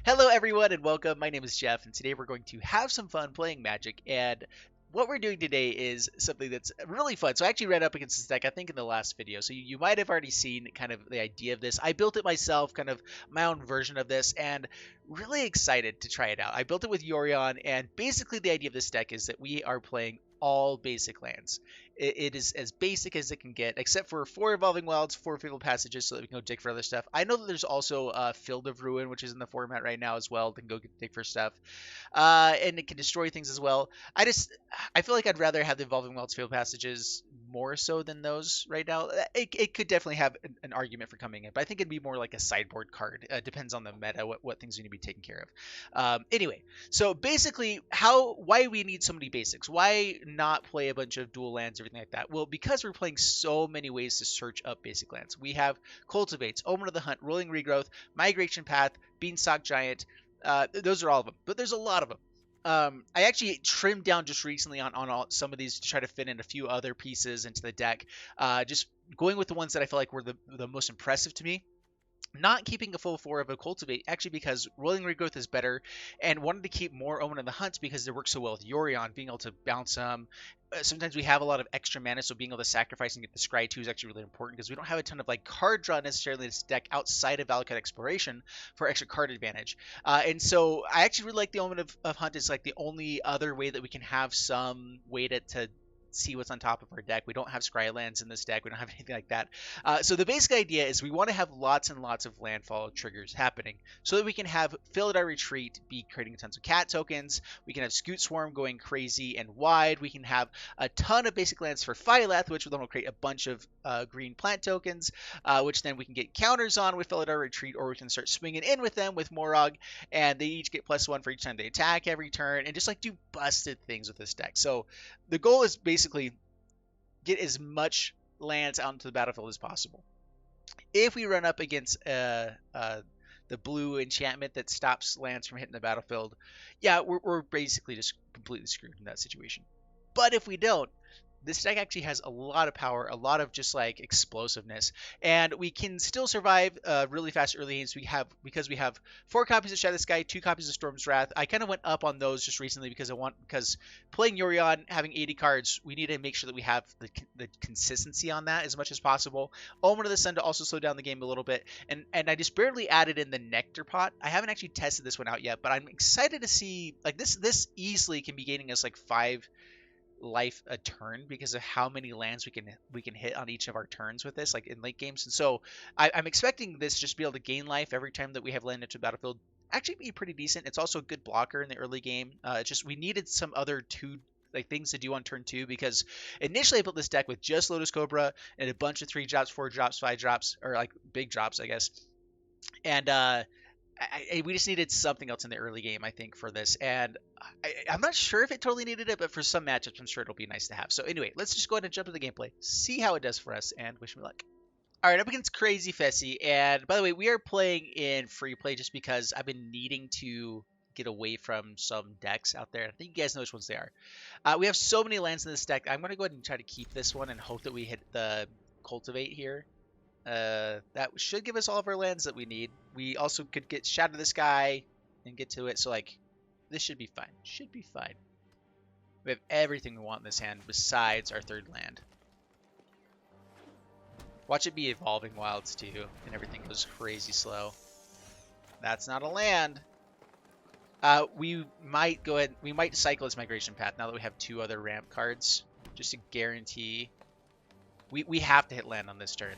Hello, everyone, and welcome. My name is Jeff, and today we're going to have some fun playing Magic. And what we're doing today is something that's really fun. So I actually ran up against this deck, I think, in the last video. So you might have already seen kind of the idea of this. I built it myself, kind of my own version of this, and really excited to try it out. I built it with Yorion, and basically the idea of this deck is that we are playing all basic lands. It is as basic as it can get, except for 4 Evolving Wilds, 4 Fabled Passages, so that we can go dig for other stuff. I know that there's also Field of Ruin, which is in the format right now as well, that can go dig for stuff. And it can destroy things as well. I feel like I'd rather have the Evolving Wilds Fabled Passages more so than those right now. It could definitely have an argument for coming in, but I think it'd be more like a sideboard card. Depends on the meta, what things you need to be taken care of. Anyway, so basically, why we need so many basics? Why not play a bunch of dual lands, everything like that? Well, because we're playing so many ways to search up basic lands. We have Cultivates, Omen of the Hunt, Rolling Regrowth, Migration Path, Beanstalk Giant. Those are all of them, but there's a lot of them. I actually trimmed down just recently on some of these to try to fit in a few other pieces into the deck. Just going with the ones that I feel like were the most impressive to me. Not keeping a full 4 of a Cultivate, actually because Rolling Regrowth is better, and wanted to keep more Omen of the Hunt because it works so well with Yorion, being able to bounce them. Sometimes we have a lot of extra mana, so being able to sacrifice and get the Scry 2 is actually really important because we don't have a ton of like card draw necessarily in this deck outside of Valakut Exploration for extra card advantage. And so I actually really like the Omen of Hunt is like the only other way that we can have some way to see what's on top of our deck. We don't have scry lands in this deck. We don't have anything like that. So the basic idea is we want to have lots and lots of landfall triggers happening so that we can have Philidar Retreat be creating tons of cat tokens. We can have Scoot Swarm going crazy and wide. We can have a ton of basic lands for Phyleth, which then will create a bunch of green plant tokens, which then we can get counters on with Philidar Retreat, or we can start swinging in with them with Morog, and they each get +1 for each time they attack every turn, and just like do busted things with this deck. So the goal is basically get as much lands out into the battlefield as possible. If we run up against the blue enchantment that stops lands from hitting the battlefield, yeah, we're basically just completely screwed in that situation. But if we don't, this deck actually has a lot of power, a lot of just like explosiveness, and we can still survive really fast early games. Because we have 4 copies of Shadow Sky, 2 copies of Storm's Wrath. I kind of went up on those just recently because playing Yorion, having 80 cards, we need to make sure that we have the consistency on that as much as possible. Omen of the Sun to also slow down the game a little bit, and I just barely added in the Nectar Pot. I haven't actually tested this one out yet, but I'm excited to see like this easily can be gaining us like 5 life a turn because of how many lands we can hit on each of our turns with this, like in late games. And so I'm expecting this just to be able to gain life every time that we have land into the battlefield. Actually, be pretty decent. It's also a good blocker in the early game. Just we needed some other things to do on turn 2 because initially I built this deck with just Lotus Cobra and a bunch of 3 drops, 4 drops, 5 drops, or like big drops, I guess. And we just needed something else in the early game, I think, for this. And I'm not sure if it totally needed it, but for some matchups, I'm sure it'll be nice to have. So anyway, let's just go ahead and jump into the gameplay, see how it does for us, and wish me luck. All right, up against Crazy Fessy. And by the way, we are playing in free play just because I've been needing to get away from some decks out there. I think you guys know which ones they are. We have so many lands in this deck. I'm going to go ahead and try to keep this one and hope that we hit the Cultivate here. That should give us all of our lands that we need. We also could get Shadow the Sky and get to it. So like, this should be fine. Should be fine. We have everything we want in this hand besides our 3rd land. Watch it be Evolving Wilds too, and everything goes crazy slow. That's not a land. We might go ahead. We might cycle this Migration Path now that we have 2 other ramp cards, just to guarantee. We have to hit land on this turn.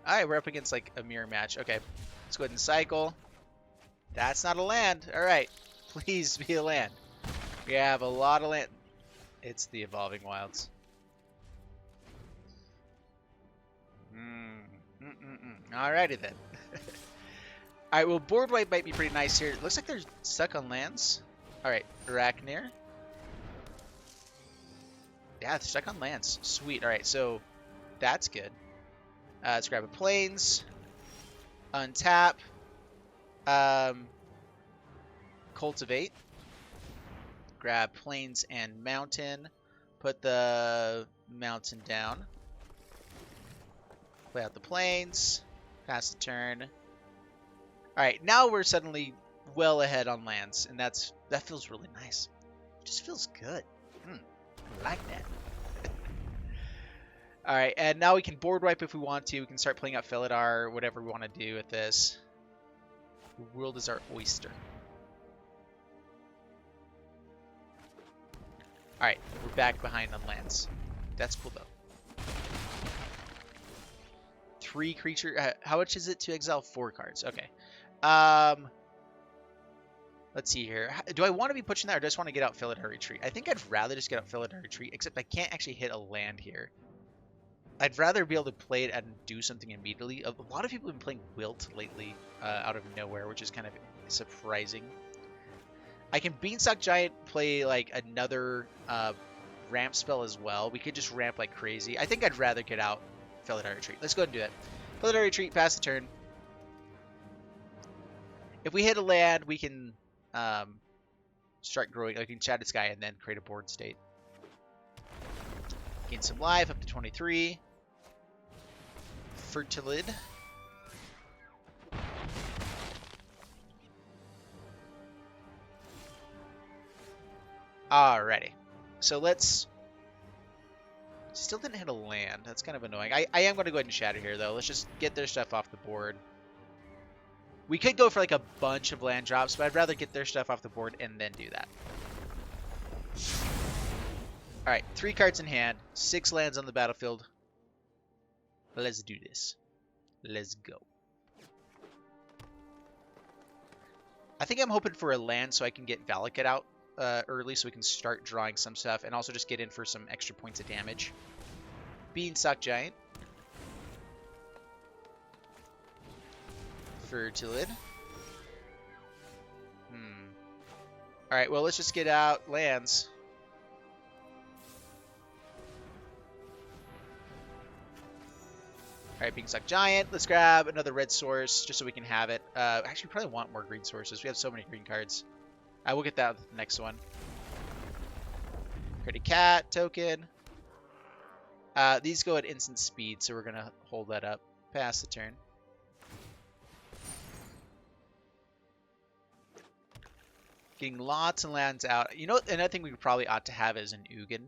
Alright, we're up against like a mirror match. Okay, let's go ahead and cycle. That's not a land. Alright, please be a land. We have a lot of land. It's the Evolving Wilds. Alrighty then. Alright, well, board wipe might be pretty nice here. It looks like they're stuck on lands. Alright, Arachnir. Yeah, they're stuck on lands. Sweet. Alright, so that's good. Let's grab a Plains, untap, Cultivate, grab Plains and Mountain, put the Mountain down, play out the Plains, pass the turn. Alright, now we're suddenly well ahead on lands, and that feels really nice. It just feels good. I like that. All right, and now we can board wipe if we want to. We can start playing out Philidar, whatever we want to do with this. The world is our oyster. All right, we're back behind on lands. That's cool though. 3 creature. How much is it to exile 4 cards? Okay. Let's see here. Do I want to be pushing that, or do I just want to get out Philidar Retreat? I think I'd rather just get out Philidar Retreat, except I can't actually hit a land here. I'd rather be able to play it and do something immediately. A lot of people have been playing Wilt lately out of nowhere, which is kind of surprising. I can Beanstalk Giant play like another ramp spell as well. We could just ramp like crazy. I think I'd rather get out Philidar Retreat. Let's go ahead and do that. Philidar Retreat, pass the turn. If we hit a land, we can start growing. Like we can Shattered Sky and then create a board state. Gain some life up to 23. Fertilid. Alrighty. So let's... Still didn't hit a land. That's kind of annoying. I am going to go ahead and Shatter here, though. Let's just get their stuff off the board. We could go for like a bunch of land drops, but I'd rather get their stuff off the board and then do that. Alright, 3 cards in hand. 6 lands on the battlefield. Let's do this. Let's go. I think I'm hoping for a land so I can get Valakut out early so we can start drawing some stuff and also just get in for some extra points of damage. Beanstalk Giant. Fertilid. Alright, well, let's just get out lands. Alright, Beanstalk Giant. Let's grab another red source just so we can have it. Actually, we probably want more green sources. We have so many green cards. I will get that with the next one. Create a cat token. These go at instant speed, so we're going to hold that up. Pass the turn. Getting lots of lands out. You know, another thing we probably ought to have is an Ugin.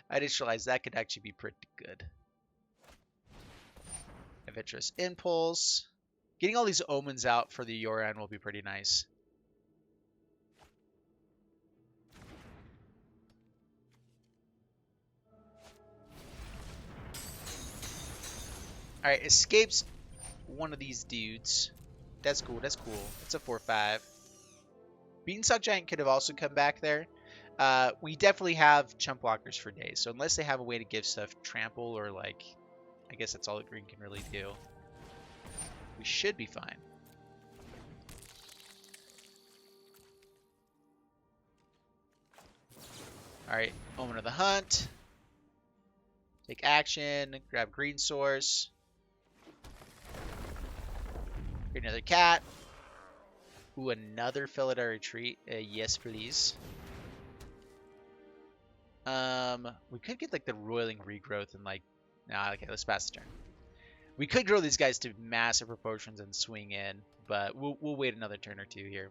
I just realized that could actually be pretty good. Adventurous Impulse. Getting all these omens out for the Yoran will be pretty nice. Alright, escapes one of these dudes. That's cool, that's cool. It's a 4/5. Beanstalk Giant could have also come back there. We definitely have chump blockers for days, so unless they have a way to give stuff trample or like, I guess that's all that green can really do. We should be fine. Alright, Omen of the Hunt. Take action, grab green source. Get another cat. Ooh, another Philidar Retreat. Yes, please. We could get like the Roiling Regrowth and like... Nah, okay, let's pass the turn. We could grow these guys to massive proportions and swing in, but we'll wait another turn or two here.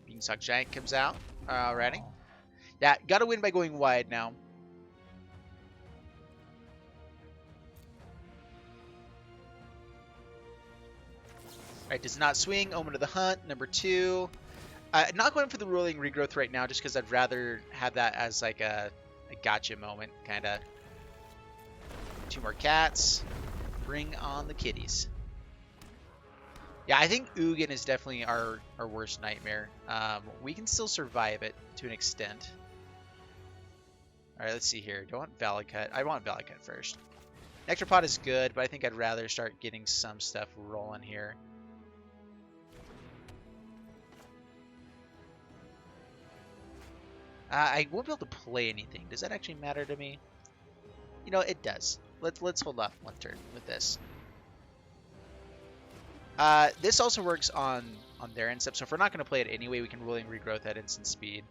Beanstalk Giant comes out. Alrighty. Yeah, gotta win by going wide now. Alright, does not swing. Omen of the Hunt, number 2. Not going for the Rolling Regrowth right now, just because I'd rather have that as like a gotcha moment, kind of. 2 more cats. Bring on the kitties. Yeah, I think Ugin is definitely our worst nightmare. We can still survive it to an extent. Alright, let's see here. Do I want Valakut? I want Valakut first. Necropod is good, but I think I'd rather start getting some stuff rolling here. I won't be able to play anything. Does that actually matter to me? You know, it does. Let's hold off one turn with this. This also works on their end step, so if we're not going to play it anyway, we can Rolling Regrowth at instant speed.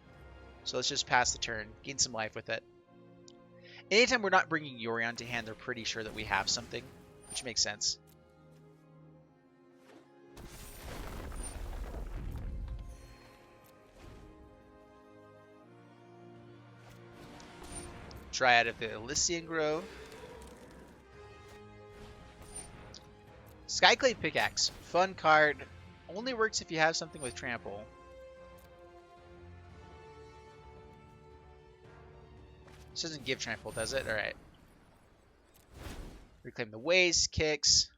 So let's just pass the turn, gain some life with it. Anytime we're not bringing Yorion to hand, they're pretty sure that we have something. which makes sense. Dryad of the Elysian Grove. Skyclave Pickaxe. Fun card. Only works if you have something with trample. This doesn't give trample, does it? Alright. Reclaim the Waste. Kicks.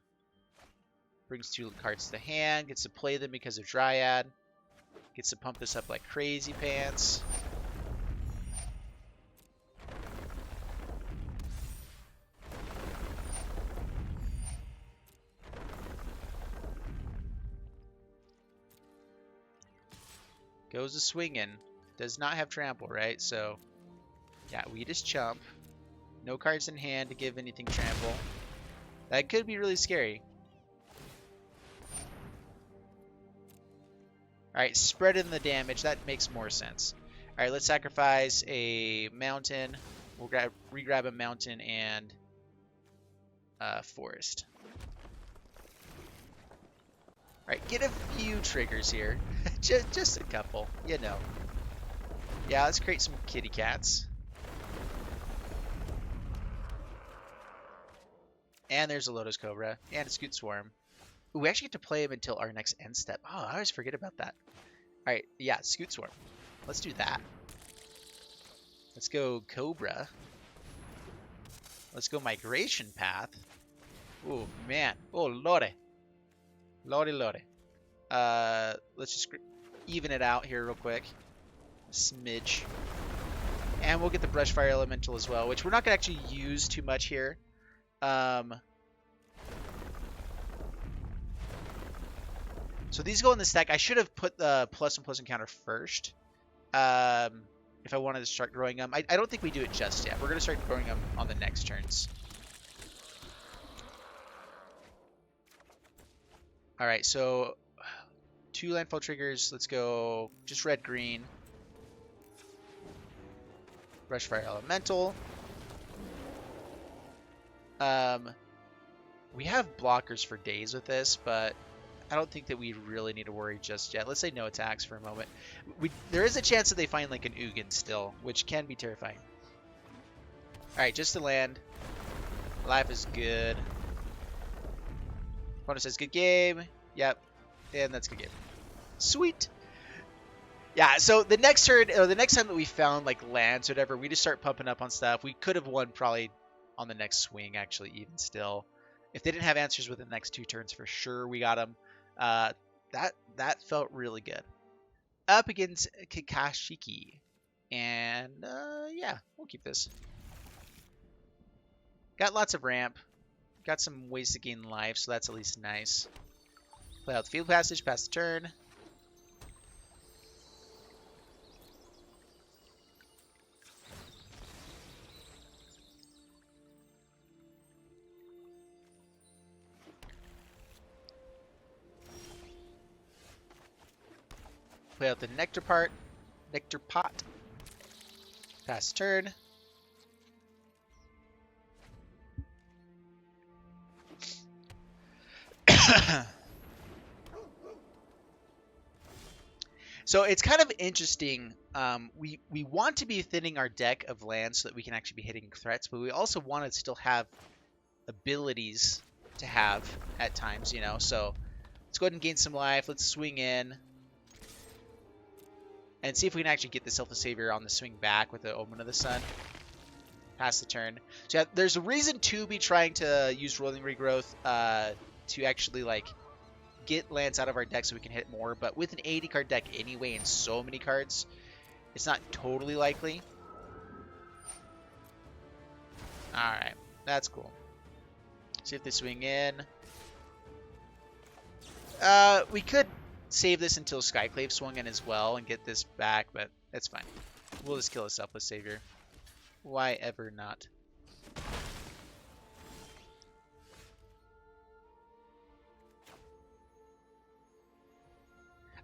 Brings 2 cards to the hand. Gets to play them because of Dryad. Gets to pump this up like crazy pants. Goes a swinging. Does not have trample, right? So, yeah, we just chump. No cards in hand to give anything trample. That could be really scary. Alright, spread in the damage. That makes more sense. Alright, let's sacrifice a mountain. We'll re-grab a mountain and forest. Alright, get a few triggers here. just a couple, you know. Yeah, let's create some kitty cats. And there's a Lotus Cobra. And a Scoot Swarm. Ooh, we actually get to play him until our next end step. Oh, I always forget about that. Alright, yeah, Scoot Swarm. Let's do that. Let's go Cobra. Let's go Migration Path. Oh, man. Oh, lordy. Lordy, lordy. Let's just even it out here real quick. A smidge. And we'll get the Brushfire Elemental as well, which we're not going to actually use too much here. So these go in the stack. I should have put the plus and plus encounter first. If I wanted to start growing them. I don't think we do it just yet. We're going to start growing them on the next turns. Alright, so 2 landfall triggers. Let's go just red, green. Brushfire Elemental. We have blockers for days with this, but I don't think that we really need to worry just yet. Let's say no attacks for a moment. There is a chance that they find like an Ugin still, which can be terrifying. Alright, just to land. Life is good. Opponent says good game. Yep. And that's good game. Sweet. Yeah, so the next turn, or the next time that we found like lands or whatever, we just start pumping up on stuff. We could have won probably on the next swing, actually, even still. If they didn't have answers within the next 2 turns, for sure we got them. That felt really good. Up against Kakashiki. And, yeah, we'll keep this. Got lots of ramp. Got some ways to gain life, so that's at least nice. Play out the field passage, pass the turn. Play out the nectar pot. Pass turn. So it's kind of interesting. We want to be thinning our deck of lands so that we can actually be hitting threats, but we also want to still have abilities to have at times, you know. So let's go ahead and gain some life. Let's swing in. And see if we can actually get the Self of Savior on the swing back with the Omen of the Sun. Pass the turn. So yeah, there's a reason to be trying to use Rolling Regrowth to actually like get lands out of our deck so we can hit more. But with an 80 card deck anyway and so many cards, it's not totally likely. Alright, that's cool. See if they swing in. We could save this until Skyclave swung in as well and get this back, but that's fine. We'll just kill a Selfless Savior. Why ever not?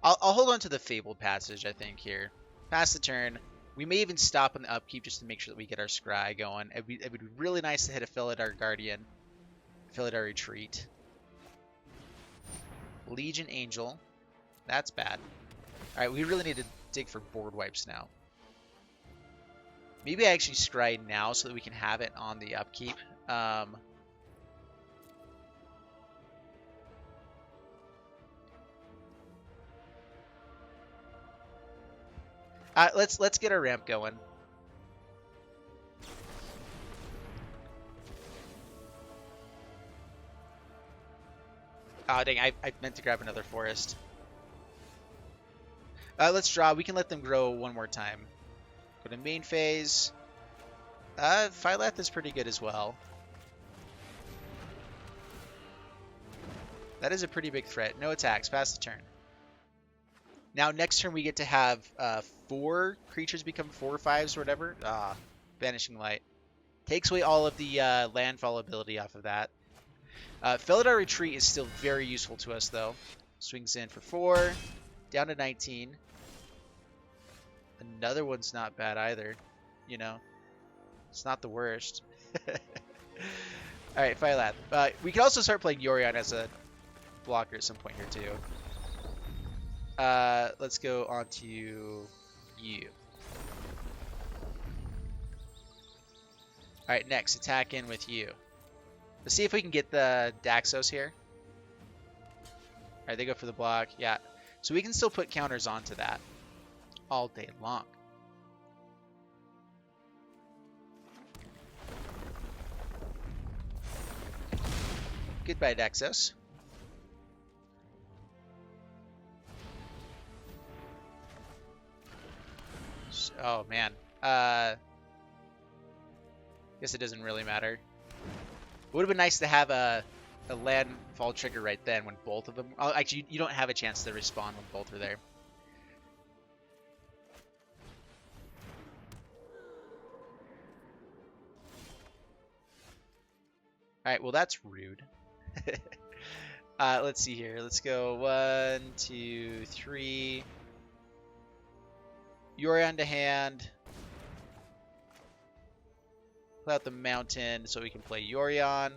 I'll hold on to the Fabled Passage, I think, here. Pass the turn. We may even stop on the upkeep just to make sure that we get our Scry going. It would be really nice to hit a Felidar Guardian. Philadar Retreat. Legion Angel. That's bad. Alright, we really need to dig for board wipes now. Maybe I actually scry now so that we can have it on the upkeep. Let's get our ramp going. Oh dang, I meant to grab another forest. Let's draw. We can let them grow one more time. Go to main phase. Phylath is pretty good as well. That is a pretty big threat. No attacks. Pass the turn. Now next turn we get to have 4 creatures become 4/5s or whatever. Vanishing Light. Takes away all of the landfall ability off of that. Felidar Retreat is still very useful to us though. Swings in for 4. Down to 19. Another one's not bad either. You know. It's not the worst. Alright, Phylath. We can also start playing Yorion as a blocker at some point here too. Let's go on to you. Alright, next, attack in with you. Let's see if we can get the Daxos here. Alright, they go for the block. Yeah. So we can still put counters onto that all day long. Goodbye, Daxos. Oh, man. Guess it doesn't really matter. It would have been nice to have a landfall trigger right then when both of them... Oh, actually, you don't have a chance to respawn when both are there. Alright, well that's rude. Let's see here. Let's go 1, 2, 3. Yorion to hand. Pull out the mountain so we can play Yorion.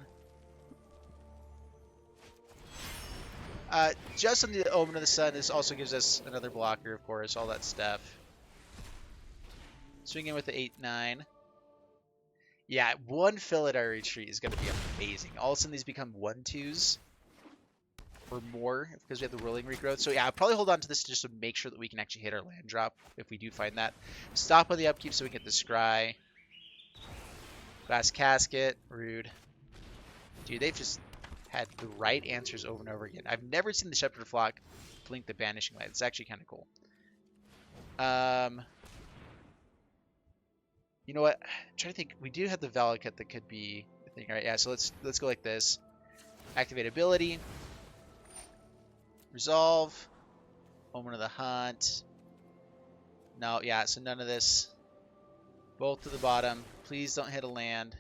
Just on the Omen of the Sun, this also gives us another blocker, of course, all that stuff. Swing in with the 8-9. Yeah, one Felidar Retreat is going to be amazing. All of a sudden, these become 1/2s or more because we have the Whirling Regrowth. So yeah, I'll probably hold on to this just to make sure that we can actually hit our land drop if we do find that. Stop on the upkeep so we can get the Scry. Glass Casket. Rude. Dude, they've just had the right answers over and over again. I've never seen the Shepherd Flock blink the Banishing Light. It's actually kind of cool. You know what? I'm trying to think. We do have the Valakut that could be a thing. All right, yeah. So let's go like this. Activate ability. Resolve. Omen of the Hunt. No, yeah. So none of this. Both to the bottom. Please don't hit a land.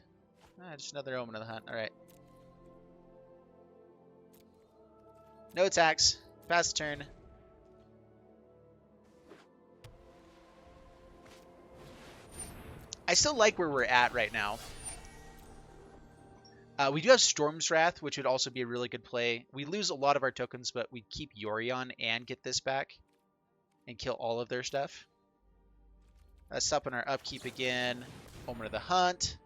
Just another Omen of the Hunt. All right. No attacks. Pass the turn. I still like where we're at right now. We do have Storm's Wrath, which would also be a really good play. We lose a lot of our tokens, but we keep Yorion and get this back. And kill all of their stuff. Let's up on our upkeep again. Omen of the Hunt.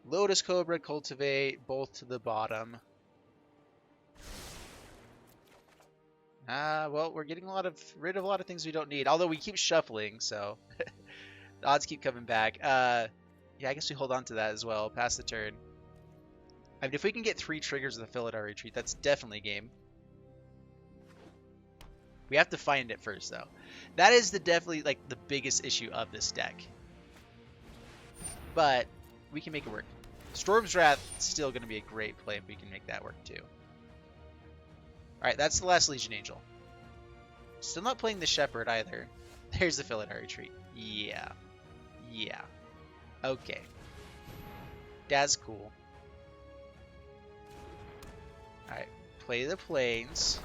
Lotus Cobra, Cultivate, both to the bottom. Well, we're getting rid of a lot of things we don't need. Although we keep shuffling, so the odds keep coming back. Yeah, I guess we hold on to that as well. Pass the turn. I mean, if we can get 3 triggers with the Felidar Retreat, that's definitely game. We have to find it first, though. That is definitely like the biggest issue of this deck. But we can make it work. Storm's Wrath is still going to be a great play if we can make that work too. Alright, that's the last Legion Angel. Still not playing the Shepherd either. There's the Felidar Retreat. Yeah. Yeah. Okay. That's cool. Alright, play the plains.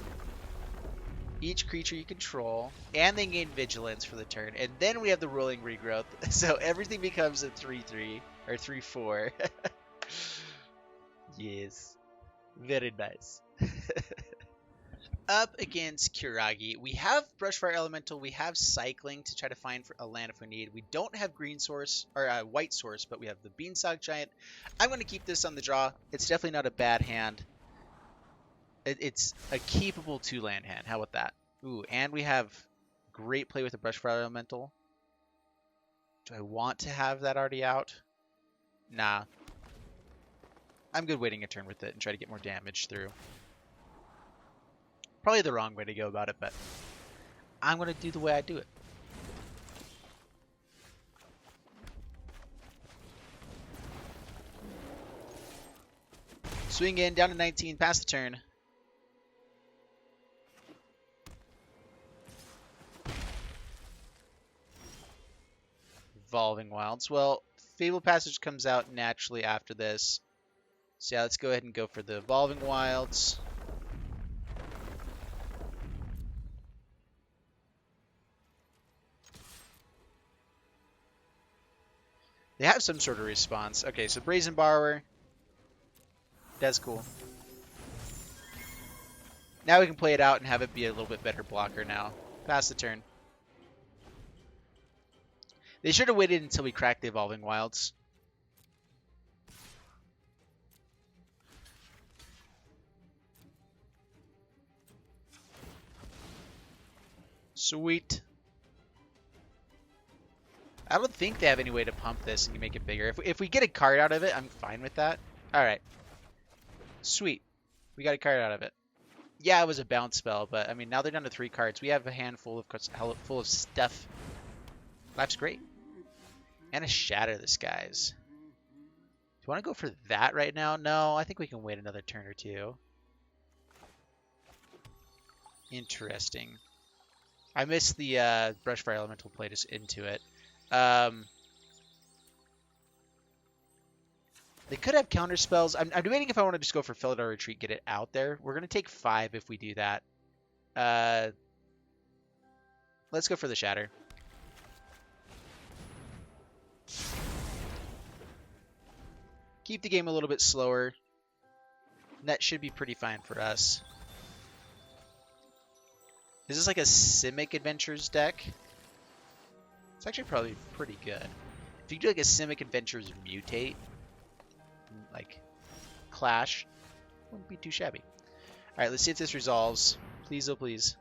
Each creature you control, and they gain vigilance for the turn. And then we have the rolling regrowth. So everything becomes a 3-3 or 3-4. Yes. Very nice. Up against Kuragi, we have Brushfire Elemental, we have Cycling to try to find a land if we need. We don't have green source, or white source, but we have the Beanstalk Giant. I'm going to keep this on the draw. It's definitely not a bad hand. It's a keepable 2-land hand. How about that? Ooh, and we have great play with the Brushfire Elemental. Do I want to have that already out? Nah. I'm good waiting a turn with it and try to get more damage through. Probably the wrong way to go about it, but I'm going to do the way I do it. Swing in, down to 19, pass the turn. Evolving Wilds. Well, Fable Passage comes out naturally after this. So yeah, let's go ahead and go for the Evolving Wilds. They have some sort of response. Okay, so Brazen Borrower. That's cool. Now we can play it out and have it be a little bit better blocker now. Pass the turn. They should have waited until we cracked the Evolving Wilds. Sweet. I don't think they have any way to pump this and make it bigger. If we get a card out of it, I'm fine with that. Alright. Sweet. We got a card out of it. Yeah, it was a bounce spell, but I mean, now they're down to 3 cards. We have a handful of full of stuff. Life's great. And a Shatter the Skies. Do you want to go for that right now? No, I think we can wait another turn or two. Interesting. I missed the Brushfire Elemental play just into it. They could have counter spells. I'm debating if I want to just go for Felidar Retreat, get it out there. We're going to take 5 if we do that. Let's go for the Shatter. Keep the game a little bit slower. That should be pretty fine for us. Is this like a Simic Adventures deck? It's actually probably pretty good. If you do like a Simic Adventures Mutate, like Clash, wouldn't be too shabby. Alright, let's see if this resolves. Please, oh please.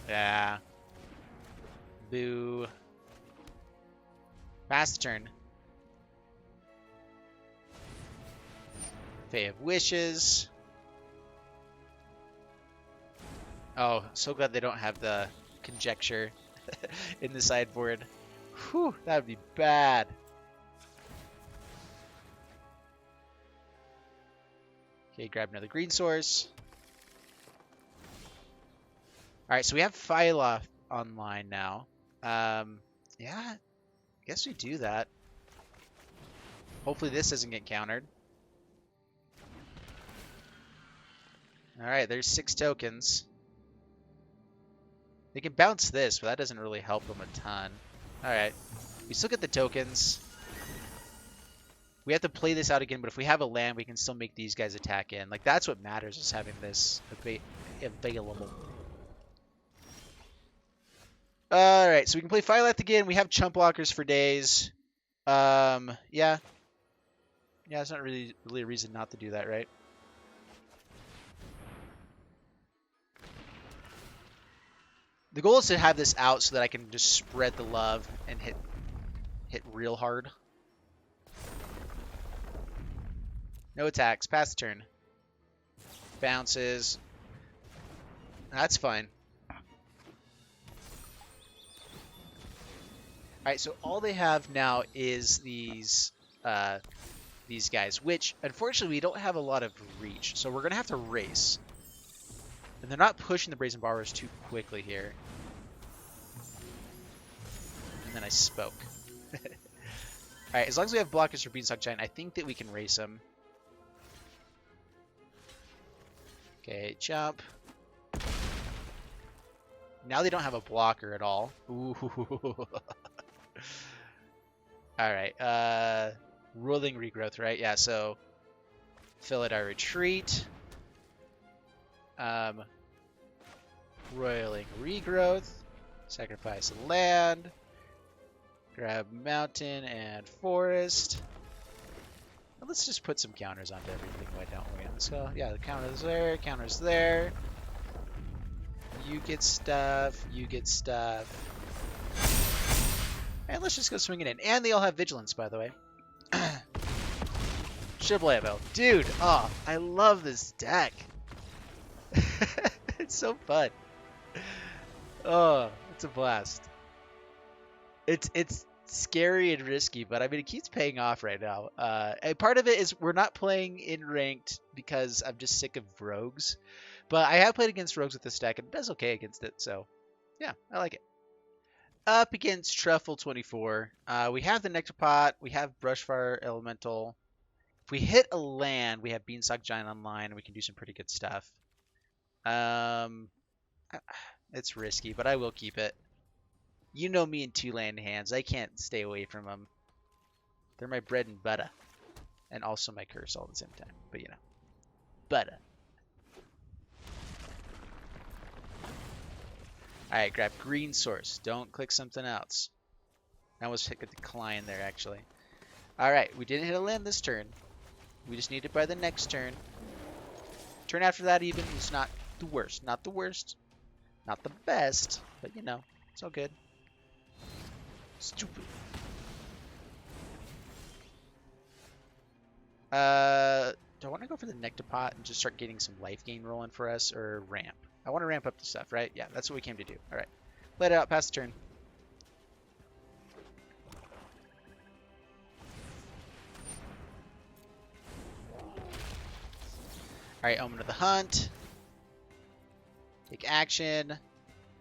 Yeah. Boo. Pass the turn. Fae of Wishes. Oh, so glad they don't have the Conjecture in the sideboard. Whew, that would be bad. Okay, grab another green source. Alright, so we have Phyla online now. Yeah, I guess we do that. Hopefully this doesn't get countered. Alright, there's 6 tokens. They can bounce this, but that doesn't really help them a ton. Alright, we still get the tokens. We have to play this out again, but if we have a land, we can still make these guys attack in. Like, that's what matters, is having this available. Alright, so we can play Fireleth again. We have chump blockers for days. Yeah. Yeah, it's not really a reason not to do that, right? The goal is to have this out so that I can just spread the love and hit real hard. No attacks. Pass the turn. Bounces. That's fine. Alright, so all they have now is these guys, which, unfortunately, we don't have a lot of reach. So we're going to have to race. And they're not pushing the Brazen Borrowers too quickly here. And then I spoke. Alright, as long as we have blockers for Beanstalk Giant, I think that we can race them. Okay, jump. Now they don't have a blocker at all. Ooh. Alright, ruling regrowth, right? Yeah, so fill it our retreat. Roiling regrowth. Sacrifice land. Grab mountain and forest. Well, let's just put some counters onto everything, why don't we? Let's go. Yeah, the counter's there, counter's there. You get stuff, you get stuff. And let's just go swinging in. And they all have vigilance, by the way. Subriber. Dude, oh, I love this deck. It's so fun. Oh, it's a blast. It's scary and risky, but I mean, it keeps paying off right now. And part of it is we're not playing in ranked because I'm just sick of rogues. But I have played against rogues with this deck, and it does okay against it, so yeah, I like it. Up against Truffle 24. We have the Nectarpot, we have Brushfire Elemental. If we hit a land, we have Beanstalk Giant online, and we can do some pretty good stuff. It's risky, but I will keep it. You know me in 2-land hands. I can't stay away from them. They're my bread and butter. And also my curse all at the same time. But you know. Butter. Alright, grab green source. Don't click something else. I almost hit a decline there, actually. Alright, we didn't hit a land this turn. We just need it by the next turn. Turn after that even is not the worst. Not the worst. Not the best. But you know, it's all good. Stupid. Do I want to go for the Nectarpot and just start getting some life gain rolling for us, or ramp? I want to ramp up the stuff, right? Yeah, that's what we came to do. All right. Let it out, pass the turn. All right, Omen of the Hunt. Take action.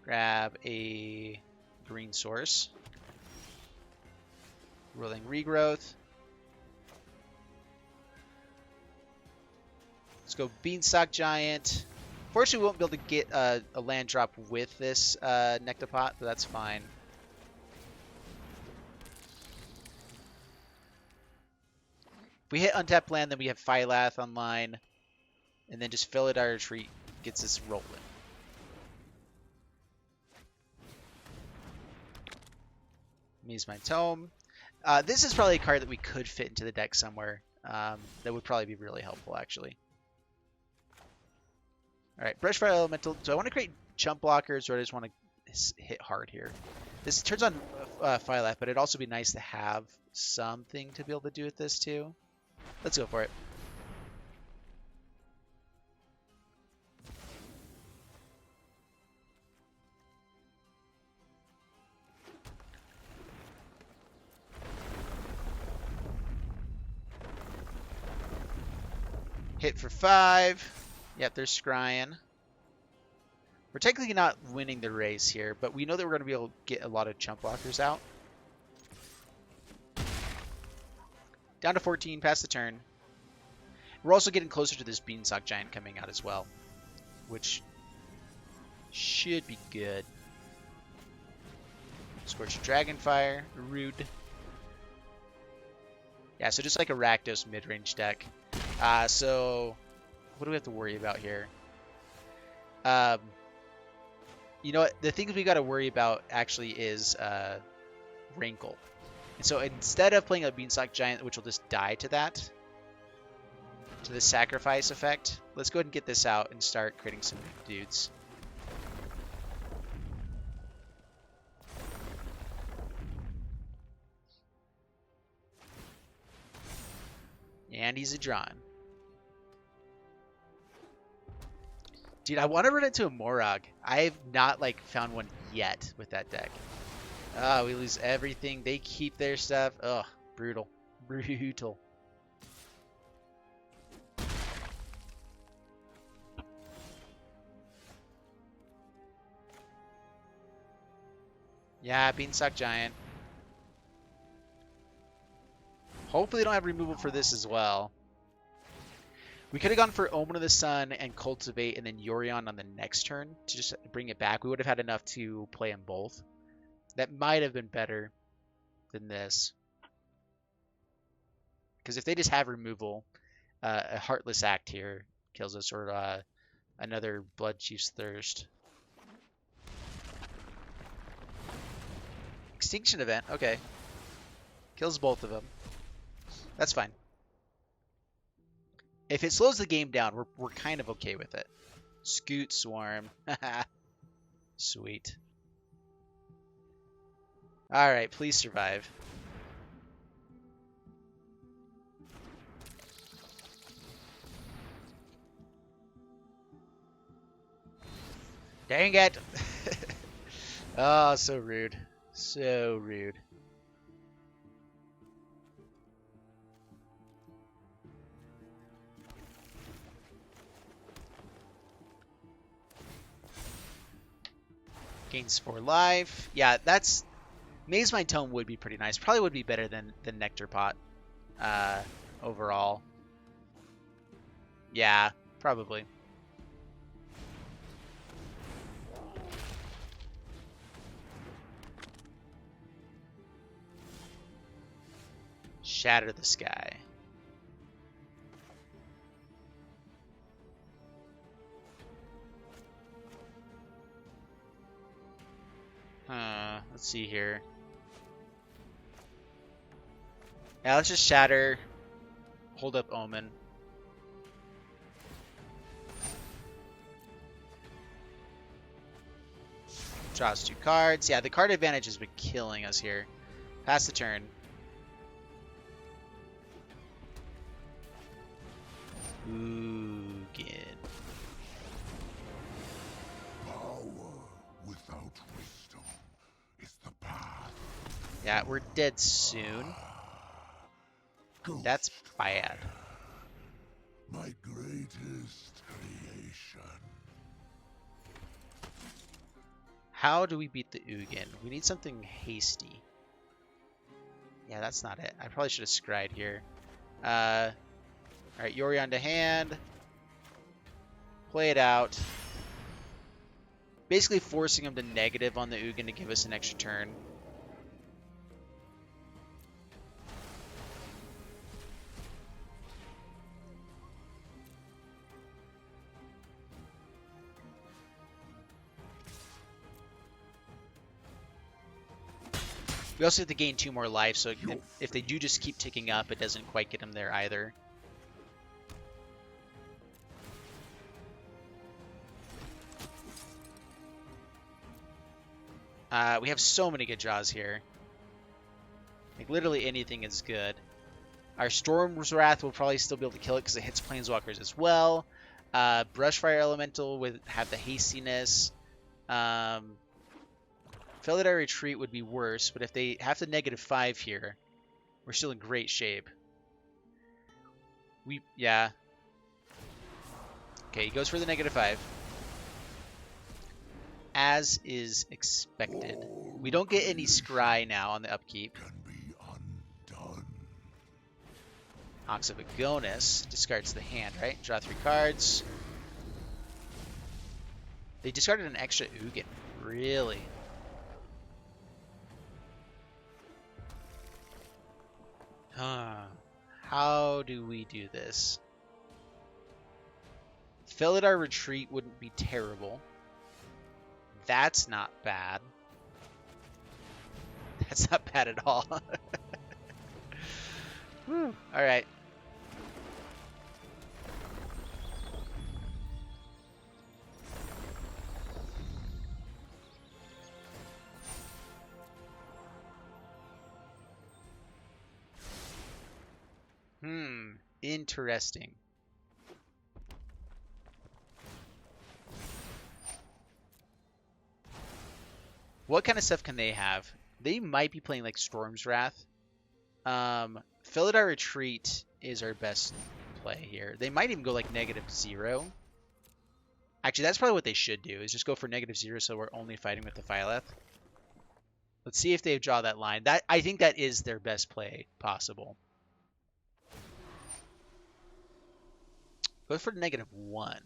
Grab a green source. Rolling regrowth. Let's go Beanstalk Giant. Fortunately, we won't be able to get a land drop with this Nectarpot, but that's fine. If we hit untapped land, then we have Phylath online. And then just fill it our retreat. Gets us rolling. Use my tome. This is probably a card that we could fit into the deck somewhere. That would probably be really helpful, actually. Alright, Brushfire Elemental. Do I want to create jump blockers, or I just want to hit hard here? This turns on Phylath, but it'd also be nice to have something to be able to do with this, too. Let's go for it. Hit for 5. Yep, they're scrying. We're technically not winning the race here, but we know that we're going to be able to get a lot of chump blockers out. Down to 14, past the turn. We're also getting closer to this Beanstalk Giant coming out as well, which should be good. Scorch Dragonfire, rude. Yeah, so just like a Rakdos mid-range deck. So what do we have to worry about here? You know what? The things we got to worry about actually is Wrinkle. And so instead of playing a Beanstalk Giant, which will just die to that, to the sacrifice effect, let's go ahead and get this out and start creating some dudes. And he's a drawn. Dude, I want to run into a Morag. I've not like found one yet with that deck. We lose everything. They keep their stuff. Ugh, brutal. Brutal. Yeah, Beanstalk Giant. Hopefully they don't have removal for this as well. We could have gone for Omen of the Sun and Cultivate and then Yorion on the next turn to just bring it back. We would have had enough to play them both. That might have been better than this. Because if they just have removal, a Heartless Act here kills us, or another Blood Chief's Thirst. Extinction Event, okay. Kills both of them. That's fine. If it slows the game down, we're kind of okay with it. Scoot Swarm. Sweet. Alright, please survive. Dang it! Oh, so rude. So rude. Gains 4 life. Yeah, that's... Maze Mind Tome would be pretty nice. Probably would be better than Nectar Pot overall. Yeah, probably. Shatter the Sky. Let's see here. Yeah, let's just Shatter. Hold up Omen. Draws 2 cards. Yeah, the card advantage has been killing us here. Pass the turn. Ugin. Power without wisdom is the path. Yeah, we're dead soon. That's bad. My greatest creation. How do we beat the Ugin? We need something hasty. Yeah, that's not it. I probably should have scryed here. Alright, Yorion to hand. Play it out. Basically forcing him to negative on the Ugin to give us an extra turn. We also have to gain 2 more life, so if they do just keep ticking up, it doesn't quite get them there either. We have so many good draws here. Like, literally anything is good. Our Storm's Wrath will probably still be able to kill it because it hits Planeswalkers as well. Brushfire Elemental would have the hastiness. Felidar Retreat would be worse, but if they have the -5 here, we're still in great shape. Yeah. Okay, he goes for the -5. As is expected. We don't get any scry now on the upkeep. Can be undone. Ox of Agonis discards the hand, right? Draw 3 cards. They discarded an extra Ugin. Really? How do we do this? Felidar Retreat wouldn't be terrible. That's not bad. That's not bad at all. Whew. All right. Interesting. What kind of stuff can they have? They might be playing like Storm's Wrath. Felidar Retreat is our best play here. They might even go like -0. Actually, that's probably what they should do, is just go for -0 so we're only fighting with the Phylath. Let's see if they draw that line. I think that is their best play possible. Go for -1.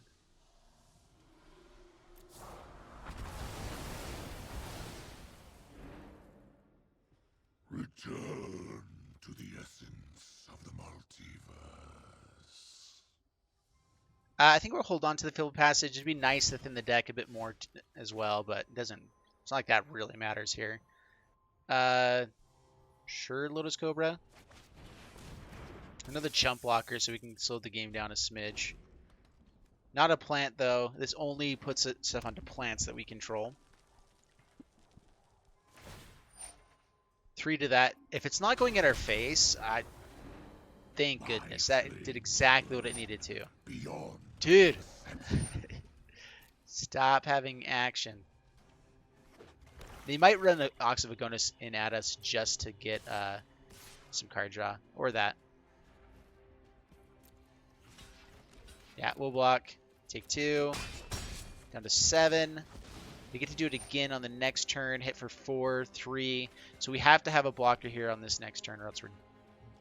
Return to the essence of the multiverse. I think we'll hold on to the field passage. It'd be nice to thin the deck a bit more as well, but it doesn't. It's not like that really matters here. Sure, Lotus Cobra. Another chump blocker so we can slow the game down a smidge. Not a plant, though. This only puts stuff onto plants that we control. 3 to that. If it's not going at our face, thank goodness. That did exactly what it needed to. Beyond. Dude! Stop having action. They might run the Ox of Agonis in at us just to get some card draw. Or that. Yeah, we'll block. Take 2. Down to 7. We get to do it again on the next turn. Hit for 4, 3. So we have to have a blocker here on this next turn or else we're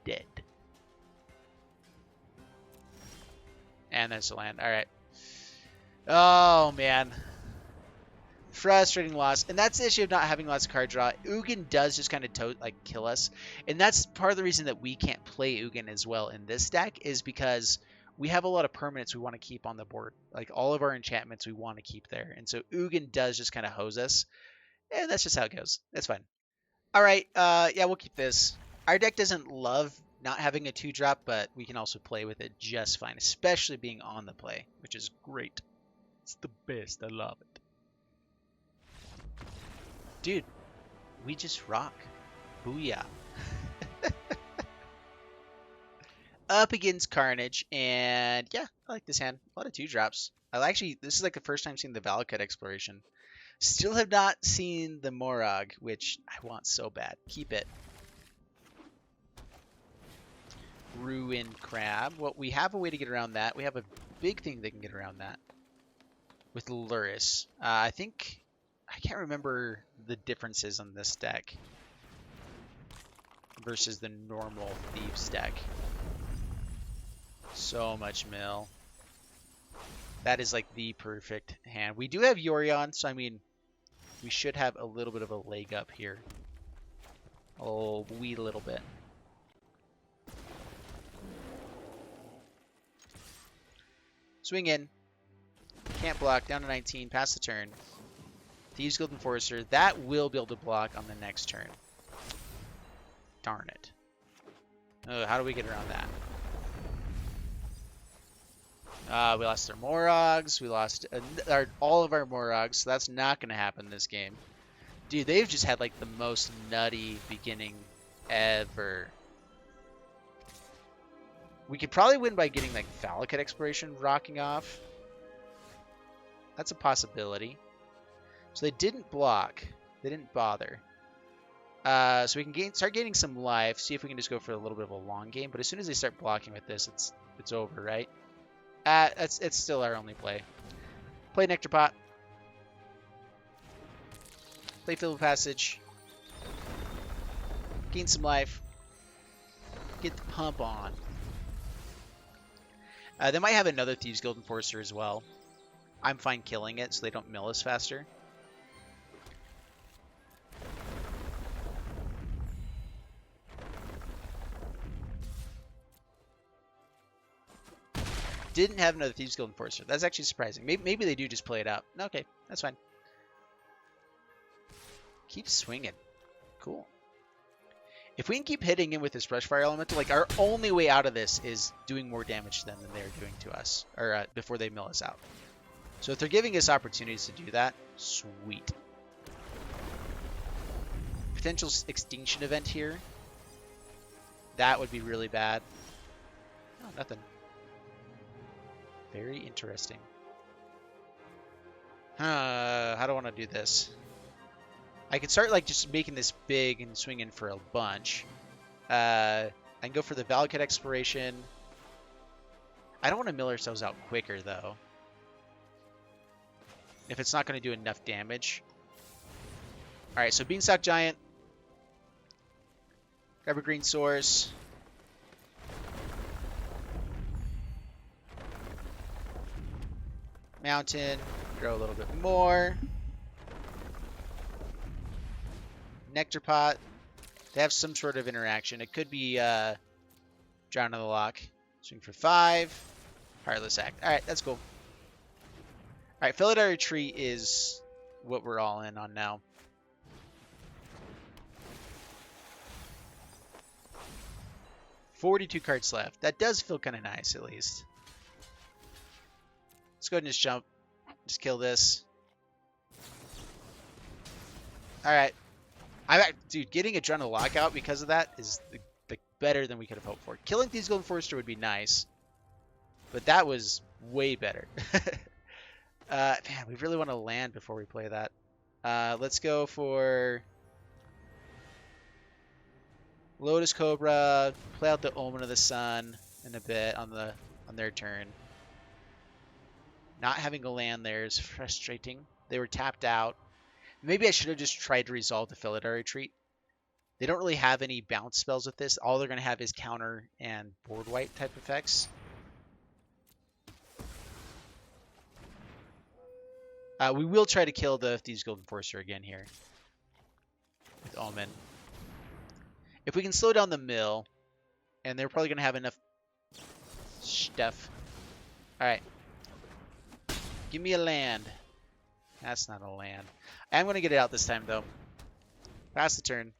dead. And there's the land. Alright. Oh, man. Frustrating loss. And that's the issue of not having lots of card draw. Ugin does just kind of kill us. And that's part of the reason that we can't play Ugin as well in this deck is because we have a lot of permanents we want to keep on the board. Like all of our enchantments we want to keep there. And so Ugin does just kind of hose us. And that's just how it goes. That's fine. Alright, yeah, we'll keep this. Our deck doesn't love not having a 2-drop, but we can also play with it just fine. Especially being on the play, which is great. It's the best. I love it. Dude, we just rock. Booyah. Up against Carnage, and yeah, I like this hand. A lot of 2-drops. This is like the first time seeing the Valakut exploration. Still have not seen the Morag, which I want so bad. Keep it. Ruin Crab. Well, we have a way to get around that. We have a big thing that can get around that. With Luris. I can't remember the differences on this deck. Versus the normal Thieves deck. So much mill. That is like the perfect hand. We do have Yorion, so I mean, we should have a little bit of a leg up here. A wee little bit. Swing in. Can't block. Down to 19. Pass the turn. Thieves Guild Enforcer. That will be able to block on the next turn. Darn it. Oh, how do we get around that? We lost our Morogs. We lost all of our Morogs, so that's not going to happen this game. Dude, they've just had like the most nutty beginning ever. We could probably win by getting like Valakut Exploration rocking off. That's a possibility. So they didn't block. They didn't bother. So we can start gaining some life. See if we can just go for a little bit of a long game. But as soon as they start blocking with this, it's over, right? It's still our only play. Play Nectar Pot. Play Field Passage. Gain some life. Get the pump on. They might have another Thieves Guild Enforcer as well. I'm fine killing it so they don't mill us faster. Didn't have another Thieves Guild Enforcer. That's actually surprising. Maybe they do just play it out. Okay, that's fine. Keep swinging. Cool. If we can keep hitting in with this Brush Fire Elemental, like our only way out of this is doing more damage to them than they're doing to us, or before they mill us out. So if they're giving us opportunities to do that, sweet. Potential extinction event here. That would be really bad. Oh, nothing. Very interesting. How do I want to do this? I could start like just making this big and swinging for a bunch. I can go for the Valakut Exploration. I don't want to mill ourselves out quicker though. If it's not going to do enough damage. Alright, so Beanstalk Giant. Grab a green source. Mountain. Grow a little bit more. Nectar pot. They have some sort of interaction. It could be Drown in the Lock. Swing for 5. Heartless Act. Alright, that's cool. Alright, Philodary Tree is what we're all in on now. $42 cards left. That does feel kind of nice, at least. Let's go ahead and just jump. Just kill this. Alright. Dude, getting a Drown in the Lock out because of that is better than we could have hoped for. Killing these Golden Forester would be nice. But that was way better. Man, we really want to land before we play that. Let's go for Lotus Cobra. Play out the Omen of the Sun in a bit on their turn. Not having a land there is frustrating. They were tapped out. Maybe I should have just tried to resolve the Philodary Retreat. They don't really have any bounce spells with this. All they're going to have is counter and board wipe type effects. We will try to kill the Thieves Golden Forester again here with Omen. If we can slow down the mill, and they're probably going to have enough stuff. Alright. Give me a land. That's not a land. I'm going to get it out this time, though. Pass the turn.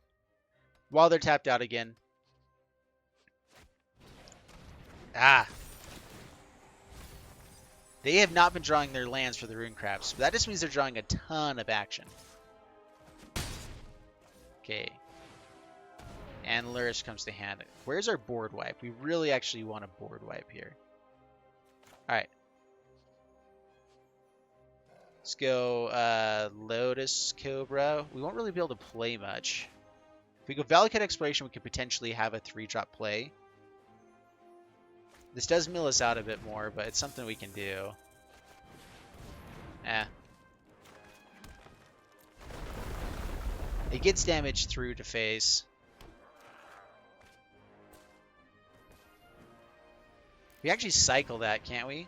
While they're tapped out again. Ah. They have not been drawing their lands for the Rune Crabs. But that just means they're drawing a ton of action. Okay. And Lurish comes to hand. Where's our board wipe? We really actually want a board wipe here. Alright. Let's go Lotus Cobra. We won't really be able to play much. If we go Valakut Exploration, we could potentially have a 3-drop play. This does mill us out a bit more, but it's something we can do. It gets damage through to face. We actually cycle that, can't we?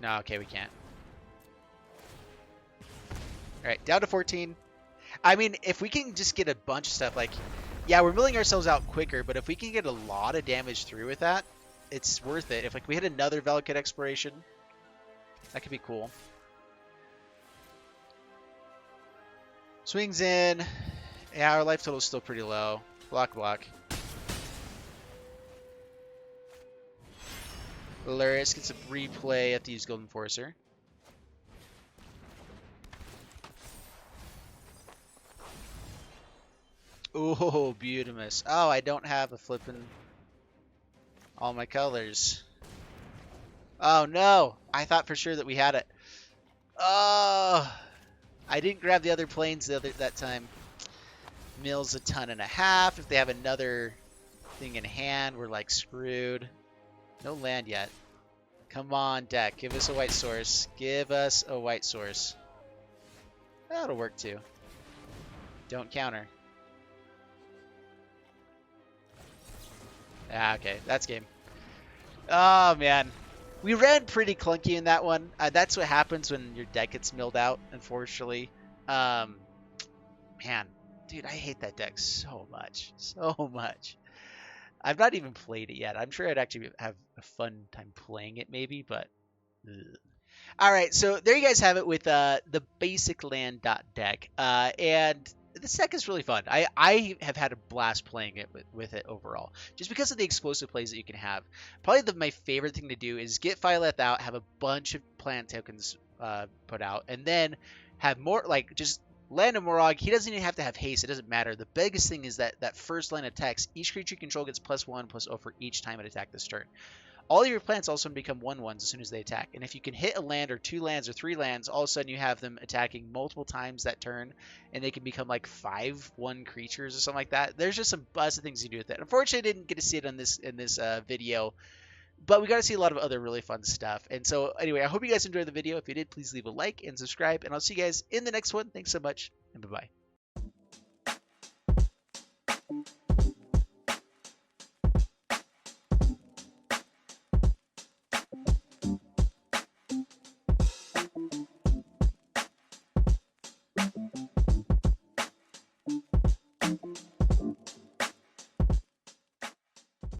No, okay, we can't. Alright, down to 14. I mean, if we can just get a bunch of stuff, like, yeah, we're milling ourselves out quicker, but if we can get a lot of damage through with that, it's worth it. If like we hit another Valakut Exploration, that could be cool. Swings in. Yeah, our life total is still pretty low. Block, block. Luris gets a replay at the Thieves Golden Forester. Oh, Beautimus. Oh, I don't have a flippin' all my colors. Oh, no. I thought for sure that we had it. Oh, I didn't grab the other planes that time. Mills a ton and a half. If they have another thing in hand, we're like screwed. No land yet. Come on, deck. Give us a white source. Give us a white source. That'll work too. Don't counter. Ah, okay. That's game. Oh, man. We ran pretty clunky in that one. That's what happens when your deck gets milled out, unfortunately. Man. Dude, I hate that deck so much. So much. I've not even played it yet. I'm sure I'd actually have a fun time playing it, maybe, but... Ugh. All right, so there you guys have it with the basic land deck. And this deck is really fun. I have had a blast playing it with it overall, just because of the explosive plays that you can have. Probably my favorite thing to do is get Phyleth out, have a bunch of plant tokens put out, and then have more, like, just land a Morag. He doesn't even have to have haste. It doesn't matter. The biggest thing is that first line of text, each creature you control gets +1/+0 for each time it attacks this turn. All of your plants also become 1/1s as soon as they attack. And if you can hit a land or 2 lands or 3 lands, all of a sudden you have them attacking multiple times that turn, and they can become like 5/1 creatures or something like that. There's just some buzz of things you do with it. Unfortunately, I didn't get to see it in this video, but we got to see a lot of other really fun stuff. And so anyway, I hope you guys enjoyed the video. If you did, please leave a like and subscribe, and I'll see you guys in the next one. Thanks so much, and bye-bye.